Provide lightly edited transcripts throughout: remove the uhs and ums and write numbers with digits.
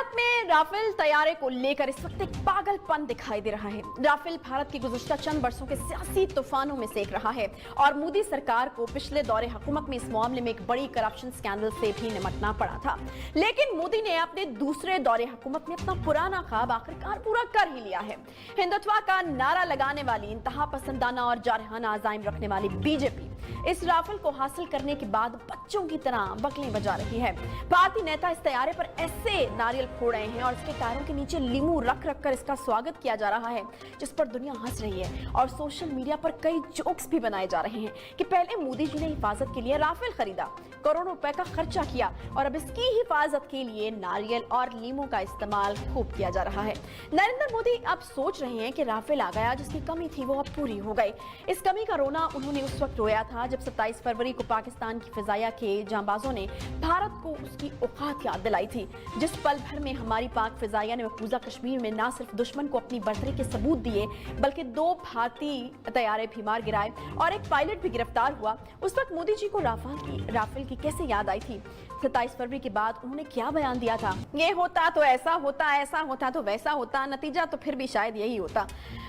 भारत में राफेल तैयारे को लेकर इस वक्त एक पागलपन दिखाई दे रहा है। राफेल भारत की गुज़श्ता चंद बरसों के सियासी तूफानों में सेक रहा है और मोदी सरकार को पिछले दौरे हुकूमत में इस मामले में एक बड़ी करप्शन स्कैंडल से भी निपटना पड़ा था। लेकिन मोदी ने अपने दूसरे दौरे हुकूमत में अपना पुराना ख्वाब आखिरकार पूरा कर ही लिया है। हिंदुत्व का नारा लगाने वाली, इंतहा पसंदाना और जारहाना अज़ाइम रखने वाली बीजेपी इस राफेल को हासिल करने के बाद बच्चों की तरह बकलें बजा रही है। भारतीय नेता इस तैयारे पर ऐसे नारियल फोड़ रहे हैं और इसके टायरों के नीचे लीमू रख रख कर इसका स्वागत किया जा रहा है, जिस पर दुनिया हंस रही है और सोशल मीडिया पर कई जोक्स भी बनाए जा रहे हैं कि पहले मोदी जी ने हिफाजत के लिए राफेल खरीदा, करोड़ों रुपए का खर्चा किया और अब इसकी हिफाजत के लिए नारियल और लीमू का इस्तेमाल खूब किया जा रहा है। नरेंद्र मोदी अब सोच रहे हैं कि राफेल आ गया, जिसकी कमी थी वो अब पूरी हो गई। इस कमी का रोना उन्होंने उस वक्त रोया था जब 27 फरवरी को पाकिस्तान की फिजाया के जांबाजों ने भारत को उसकी औकात याद दिलाई थी। जिस पल भर में हमारी पाक फिजाया ने मकबूजा कश्मीर में न सिर्फ दुश्मन को अपनी बढ़तरी के सबूत दिए बल्कि 2 भारतीय तैयारे भी मार गिराए और एक पायलट भी गिरफ्तार हुआ, उस वक्त मोदी जी को राफेल की कैसे याद आई थी। 27 फरवरी के बाद उन्होंने क्या बयान दिया था, ये होता तो ऐसा होता, ऐसा होता तो वैसा होता, नतीजा तो फिर भी शायद यही होता।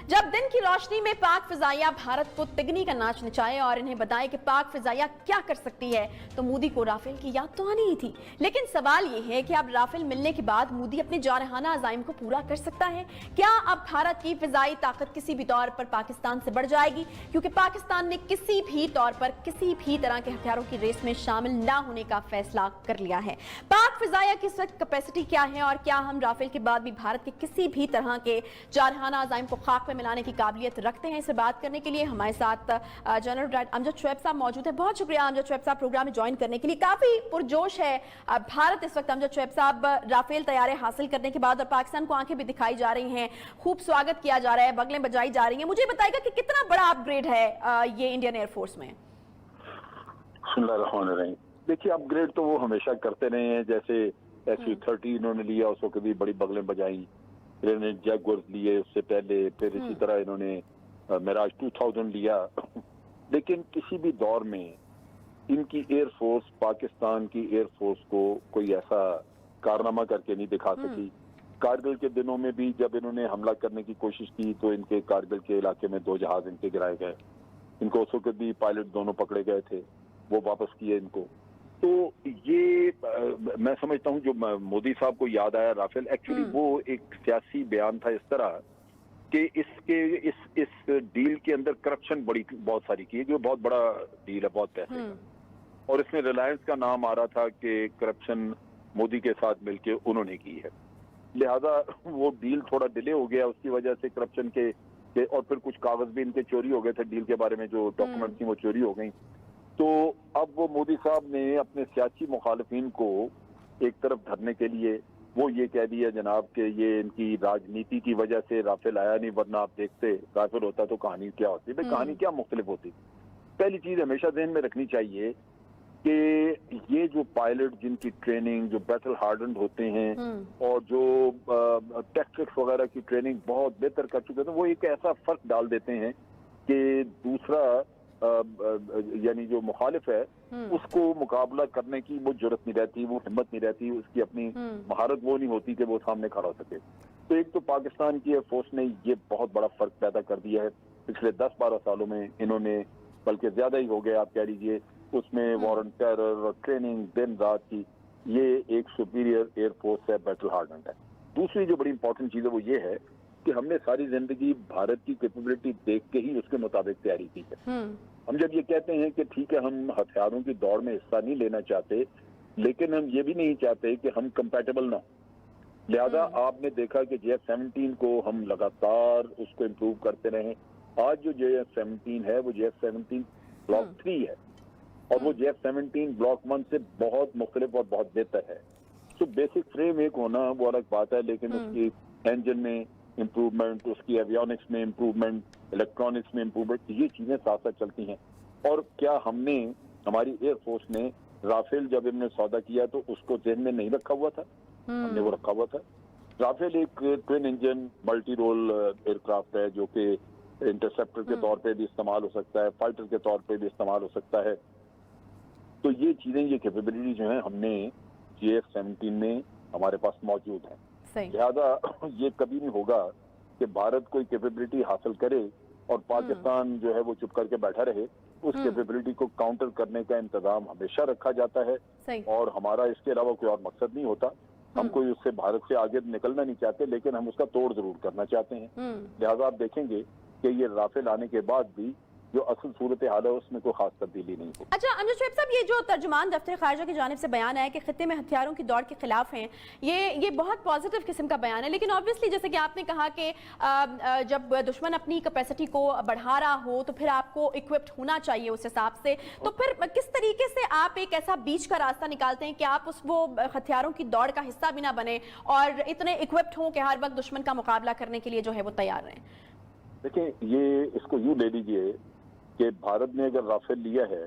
जब दिन की रोशनी में पाक फिजाइया भारत को तिगनी का नाच नचाए और इन्हें बताए कि पाक फिजाइया क्या कर सकती है, तो मोदी को राफेल की याद तो आनी ही थी। लेकिन सवाल यह है कि अब राफेल मिलने के बाद मोदी अपने जारहाना अज़ाइम को पूरा कर सकता है क्या? अब भारत की फिजाई ताकत किसी भी तौर पर पाकिस्तान से बढ़ जाएगी, क्योंकि पाकिस्तान ने किसी भी तौर पर किसी भी तरह के हथियारों की रेस में शामिल न होने का फैसला कर लिया है। पाक फिजाइया की इस वक्त कैपेसिटी क्या है और क्या हम राफेल के बाद भी भारत के किसी भी तरह के जारहाना अज़ाइम को खाक में मिलाने की काबिलियत रखते हैं? इसे बात करने के लिए हमारे साथ जनरल ब्रिगेडियर अमजद शुएब साहब मौजूद है। बहुत शुक्रिया अमजद शुएब साहब प्रोग्राम में ज्वाइन करने के लिए। काफी पुरजोश है भारत इस वक्त। अमजद शुएब साहब, राफेल तैयारे हासिल करने के बाद और पाकिस्तान को आंखें भी दिखाई जा रही हैं, खूब स्वागत किया जा रहा है, बगलें बजाई जा रही हैं, मुझे बताएगा कि कितना बड़ा अपग्रेड है ये इंडियन एयरफोर्स में? देखिए, अपग्रेड तो वो हमेशा करते रहे हैं। जैसे SU-30 इन्होंने लिया, उस वक्त भी बड़ी बगलें बजाई, फिर इन्होंने जैगुआर लिए उससे पहले, फिर इसी तरह इन्होंने मिराज 2000 लिया। लेकिन किसी भी दौर में इनकी एयरफोर्स पाकिस्तान की एयरफोर्स को कोई ऐसा कारनामा करके नहीं दिखा सकी। कारगिल के दिनों में भी जब इन्होंने हमला करने की कोशिश की तो इनके कारगिल के इलाके में 2 जहाज इनके गिराए गए। इनको उस वक्त भी पायलट दोनों पकड़े गए थे, वो वापस किए इनको। तो ये मैं समझता हूँ जो मोदी साहब को याद आया राफेल, एक्चुअली वो एक सियासी बयान था इस तरह कि इस डील के अंदर करप्शन बहुत सारी की है, जो बहुत बड़ा डील है, बहुत पैसे का, और इसमें रिलायंस का नाम आ रहा था कि करप्शन मोदी के साथ मिलके उन्होंने की है। लिहाजा वो डील थोड़ा डिले हो गया, उसकी वजह से करप्शन के और फिर कुछ कागज भी इनके चोरी हो गए थे डील के बारे में, जो डॉक्यूमेंट थी वो चोरी हो गई। तो अब वो मोदी साहब ने अपने सियासी मुखालिफिन को एक तरफ धरने के लिए वो ये कह दिया जनाब कि ये इनकी राजनीति की वजह से राफेल आया नहीं, वरना आप देखते राफेल होता तो कहानी क्या होती। भाई कहानी क्या मुख्तलिफ होती। पहली चीज हमेशा ध्यान में रखनी चाहिए कि ये जो पायलट जिनकी ट्रेनिंग जो बैटल हार्डन्ड होते हैं और जो टैक्टिक्स वगैरह की ट्रेनिंग बहुत बेहतर कर चुके थे, वो एक ऐसा फर्क डाल देते हैं कि दूसरा यानी जो मुखालिफ है उसको मुकाबला करने की वो जरूरत नहीं रहती, वो हिम्मत नहीं रहती, उसकी अपनी महारत वो नहीं होती कि वो सामने खड़ा हो सके। तो एक तो पाकिस्तान की एयरफोर्स ने ये बहुत बड़ा फर्क पैदा कर दिया है पिछले 10-12 सालों में। इन्होंने बल्कि ज्यादा ही हो गया आप कह लीजिए, उसमें वॉर ऑन टेरर और ट्रेनिंग दिन रात की, ये एक सुपीरियर एयरफोर्स है, बैटल हार्डन्ड है। दूसरी जो बड़ी इंपॉर्टेंट चीज है वो ये है कि हमने सारी जिंदगी भारत की कैपेबिलिटी देख के ही उसके मुताबिक तैयारी की है। हम जब ये कहते हैं कि ठीक है हम हथियारों की दौड़ में हिस्सा नहीं लेना चाहते, लेकिन हम ये भी नहीं चाहते कि हम कंपैटिबल ना हो। लिहाजा आपने देखा कि JF-17 को हम लगातार उसको इम्प्रूव करते रहे। आज जो JF-17 है वो JF-17 ब्लॉक 3 है और वो JF-17 ब्लॉक 1 से बहुत मुख्तलिफ और बहुत बेहतर है। तो बेसिक फ्रेम एक होना वो अलग बात है, लेकिन उसकी इंजन में इम्प्रूवमेंट, उसकी एवियोनिक्स में इम्प्रूवमेंट, इलेक्ट्रॉनिक्स में इम्प्रूवमेंट, ये चीजें साथ साथ चलती हैं। और क्या हमारी एयरफोर्स ने राफेल जब इन्होंने सौदा किया तो उसको जेहन में नहीं रखा हुआ था? हमने वो रखा हुआ था। राफेल एक twin engine multi role aircraft है जो कि इंटरसेप्टर के तौर पे भी इस्तेमाल हो सकता है, फाइटर के तौर पे भी इस्तेमाल हो सकता है। तो ये चीजें, ये कैपेबिलिटी जो है हमने JF-17 में हमारे पास मौजूद हैं। सही। लिहाजा ये कभी नहीं होगा कि भारत कोई कैपेबिलिटी हासिल करे और पाकिस्तान जो है वो चुप करके बैठा रहे। उस कैपेबिलिटी को काउंटर करने का इंतजाम हमेशा रखा जाता है सही। और हमारा इसके अलावा कोई और मकसद नहीं होता। हम कोई उससे भारत से आगे निकलना नहीं चाहते, लेकिन हम उसका तोड़ जरूर करना चाहते हैं। लिहाजा आप देखेंगे कि ये राफेल आने के बाद भी जो असल सूरत हाल है उसमें कोई खास तब्दीली नहीं होगी। अच्छा अमजद शुएब साहब, ये जो तर्जुमान दफ्तर खारजा की जानिब से बयान आया कि खित्ते में हथियारों की दौड़ के खिलाफ हैं, ये बहुत पॉजिटिव किस्म का बयान है, लेकिन ऑब्वियसली जैसे कि आपने कहा कि जब दुश्मन अपनी कैपेसिटी को बढ़ा रहा हो तो फिर आपको इक्विप्ड होना चाहिए उस हिसाब से। तो फिर किस तरीके से आप एक ऐसा बीच का रास्ता निकालते हैं कि आप वो हथियारों की दौड़ का हिस्सा भी ना बने और इतने इक्विप्ड हों कि हर वक्त दुश्मन का मुकाबला करने के लिए जो है वो तैयार रहें? देखिए, ये इसको यूं ले लीजिए कि भारत ने अगर राफेल लिया है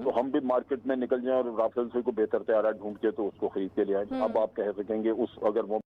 तो हम भी मार्केट में निकल जाएं और राफेल से कोई बेहतर तैयारा ढूंढ के तो उसको खरीद के ले आए। अब आप कह सकेंगे उस अगर वो